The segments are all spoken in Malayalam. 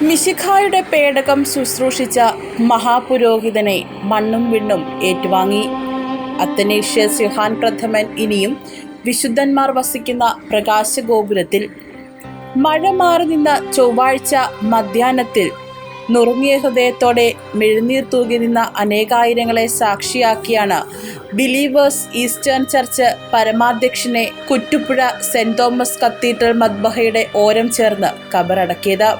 മിശിഹായുടെ പേടകം ശുശ്രൂഷിച്ച മഹാപുരോഹിതനെ മണ്ണും വിണ്ണും ഏറ്റുവാങ്ങി. അത്തനേഷ്യസ് യോഹാൻ പ്രഥമൻ ഇനിയും വിശുദ്ധന്മാർ വസിക്കുന്ന പ്രകാശഗോപുരത്തിൽ. മഴ മാറി നിന്ന ചൊവ്വാഴ്ച മധ്യാഹ്നത്തിൽ നുറുങ്ങിയ ഹൃദയത്തോടെ മെഴുനീർ തൂകി നിന്ന അനേകായിരങ്ങളെ സാക്ഷിയാക്കിയാണ് ബിലീവേഴ്സ് ഈസ്റ്റേൺ ചർച്ച് പരമാധ്യക്ഷനെ കുറ്റുപുഴ സെന്റ് തോമസ് കത്തീഡ്രൽ മദ്ബഹയുടെ ഓരം ചേർന്ന് കബറടക്കിയത്.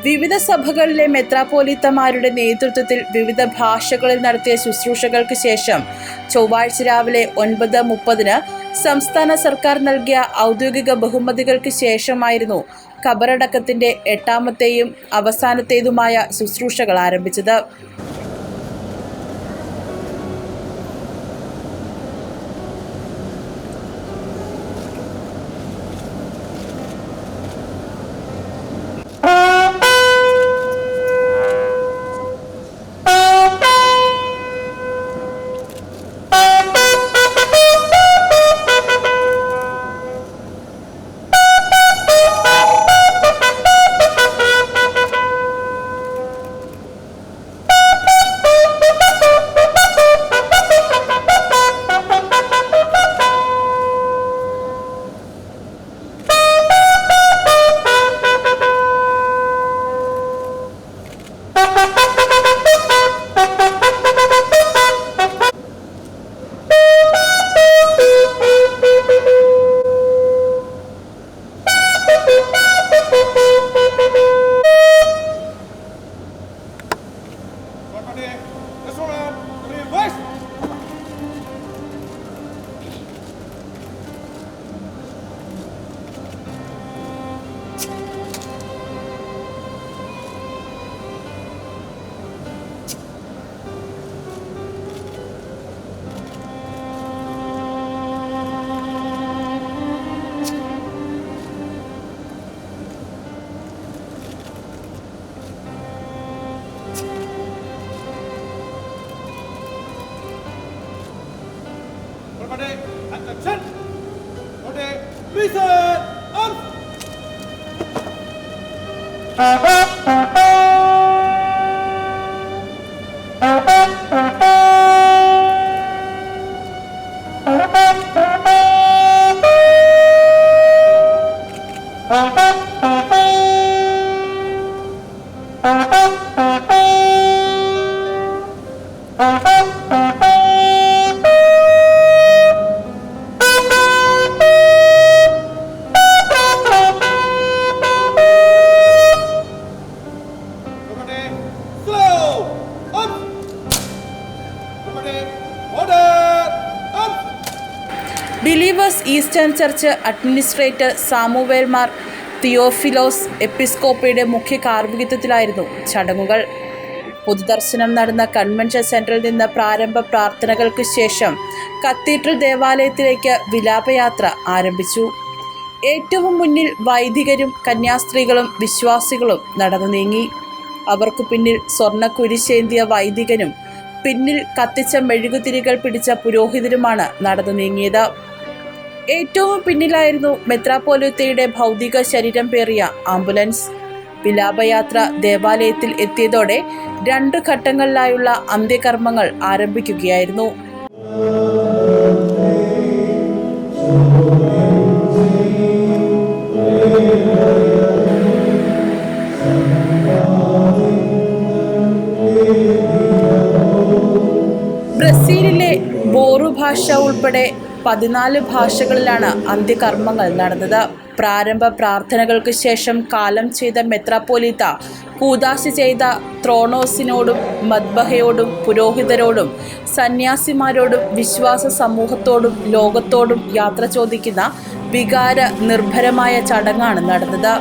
വിവിധ സഭകളിലെ മെത്രാപ്പോലീത്തമാരുടെ നേതൃത്വത്തിൽ വിവിധ ഭാഷകളിൽ നടത്തിയ ശുശ്രൂഷകൾക്ക് ശേഷം ചൊവ്വാഴ്ച രാവിലെ 9:30 സംസ്ഥാന സർക്കാർ നൽകിയ ഔദ്യോഗിക ബഹുമതികൾക്ക് ശേഷമായിരുന്നു ഖബറടക്കത്തിൻ്റെ 8ാമത്തെയും അവസാനത്തേതുമായ ശുശ്രൂഷകൾ ആരംഭിച്ചത്. Attention! Reset! Arms! Believers Eastern Church administrator Samuel Mar Theophilos എപ്പിസ്കോപ്പയുടെ മുഖ്യ കാർമ്മികത്വത്തിലായിരുന്നു ചടങ്ങുകൾ. പൊതുദർശനം നടന്ന കൺവെൻഷൻ സെന്ററിൽ നിന്ന് പ്രാരംഭ പ്രാർത്ഥനകൾക്ക് ശേഷം കത്തീഡ്രൽ ദേവാലയത്തിലേക്ക് വിലാപയാത്ര ആരംഭിച്ചു. ഏറ്റവും മുന്നിൽ വൈദികരും കന്യാസ്ത്രീകളും വിശ്വാസികളും നടന്നു നീങ്ങി. അവർക്ക് പിന്നിൽ സ്വർണ്ണ കുരിശേന്തിയ വൈദികനും പിന്നിൽ കത്തിച്ച മെഴുകുതിരികൾ പിടിച്ച പുരോഹിതരുമാണ് നടന്നു നീങ്ങിയത്. ഏറ്റവും പിന്നിലായിരുന്നു മെത്രാപ്പോലീത്തയുടെ ഭൗതിക ശരീരം പേറിയ ആംബുലൻസ്. വിലാപയാത്ര ദേവാലയത്തിൽ എത്തിയതോടെ 2 ഘട്ടങ്ങളിലായുള്ള അന്ത്യകർമ്മങ്ങൾ ആരംഭിക്കുകയായിരുന്നു. ബ്രസീലിലെ ബോറു ഭാഷ ഉൾപ്പെടെ 14 ഭാഷകളിലാണ് അന്ത്യകർമ്മങ്ങൾ നടന്നത്. പ്രാരംഭ പ്രാർത്ഥനകൾക്ക് ശേഷം കാലം ചെയ്ത മെത്രാപ്പോലീത്ത കൂദാശ ചെയ്ത ത്രോണോസിനോടും മദ്ബഹയോടും പുരോഹിതരോടും സന്യാസിമാരോടും വിശ്വാസ സമൂഹത്തോടും ലോകത്തോടും യാത്ര ചോദിക്കുന്ന വികാര നിർഭരമായ ചടങ്ങാണ് നടന്നത്.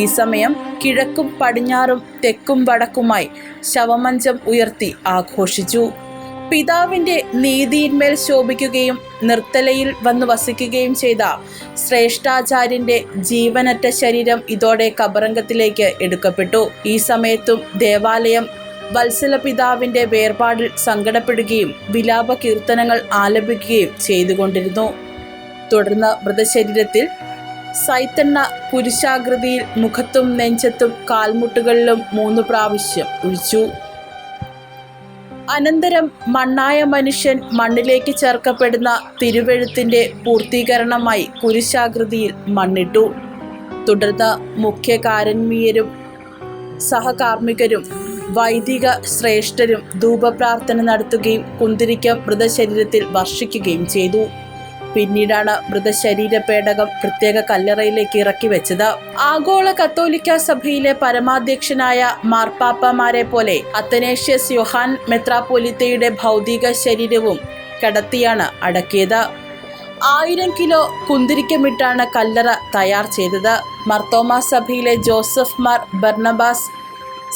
ഈ സമയം കിഴക്കും പടിഞ്ഞാറും തെക്കും വടക്കുമായി ശവമഞ്ചം ഉയർത്തി ആഘോഷിച്ചു. പിതാവിൻ്റെ നീതിയിന്മേൽ ശോഭിക്കുകയും നിർത്തലയിൽ വന്നു വസിക്കുകയും ചെയ്ത ശ്രേഷ്ഠാചാര്യൻ്റെ ജീവനറ്റ ശരീരം ഇതോടെ കബറംഗത്തിലേക്ക് എടുക്കപ്പെട്ടു. ഈ സമയത്തും ദേവാലയം വത്സല പിതാവിൻ്റെ വേർപാടിൽ സങ്കടപ്പെടുകയും വിലാപ കീർത്തനങ്ങൾ ആലപിക്കുകയും ചെയ്തുകൊണ്ടിരുന്നു. തുടർന്ന് മൃതശരീരത്തിൽ സൈത്തെണ്ണ കുരിശാകൃതിയിൽ മുഖത്തും നെഞ്ചത്തും കാൽമുട്ടുകളിലും 3 പ്രാവശ്യം ഒഴിച്ചു. അനന്തരം മണ്ണായ മനുഷ്യൻ മണ്ണിലേക്ക് ചേർക്കപ്പെടുന്ന തിരുവെഴുത്തിൻ്റെ പൂർത്തീകരണമായി കുരിശാകൃതിയിൽ മണ്ണിട്ടു. തുടർന്ന് മുഖ്യ കാരുണ്യരും സഹകാർമ്മികരും വൈദിക ശ്രേഷ്ഠരും ധൂപപ്രാർത്ഥന നടത്തുകയും കുന്തിരിക്കം മൃതശരീരത്തിൽ വർഷിക്കുകയും ചെയ്തു. പിന്നീടാണ് മൃതശരീര പേടകം പ്രത്യേക കല്ലറയിലേക്ക് ഇറക്കി വെച്ചത്. ആഗോള കത്തോലിക്ക സഭയിലെ പരമാധ്യക്ഷനായ മാർപ്പാപ്പമാരെ പോലെ അത്തനേഷ്യസ് യോഹാൻ മെത്രാപ്പൊലീത്തയുടെ ഭൗതിക ശരീരവും കടത്തിയാണ് അടക്കിയത്. 1000 കിലോ കുന്തിരിക്കമിട്ടാണ് കല്ലറ തയ്യാർ ചെയ്തത്. മർത്തോമാ സഭയിലെ ജോസഫ് മാർ ബർണബാസ്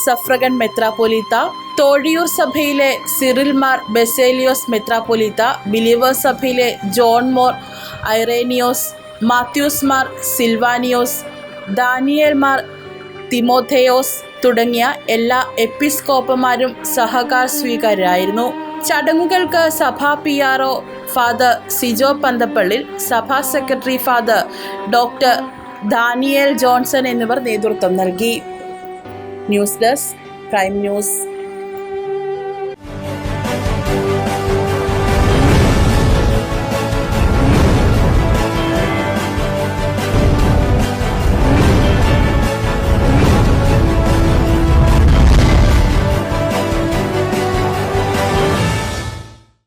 സഫ്രഗൻ മെത്രാപ്പൊലീത്ത, തോഴിയൂർ സഭയിലെ സിറിൽ മാർ ബെസേലിയോസ് മെത്രാപ്പൊലീത്ത, ബിലീവേഴ്സ് സഭയിലെ ജോൺ മോർ ഐറേനിയോസ്, മാത്യൂസ് മാർ സിൽവാനിയോസ്, ദാനിയേൽ മാർ തിമോഥെയോസ് തുടങ്ങിയ എല്ലാ എപ്പിസ്കോപ്പമാരും സഹകാർ സ്വീകാര്യരായിരുന്നു. ചടങ്ങുകൾക്ക് സഭാ PRO ഫാദർ സിജോ പന്തപ്പള്ളിൽ, സഭാ secretary father doctor Daniel Johnson എന്നിവർ നേതൃത്വം നൽകി. News desk prime news.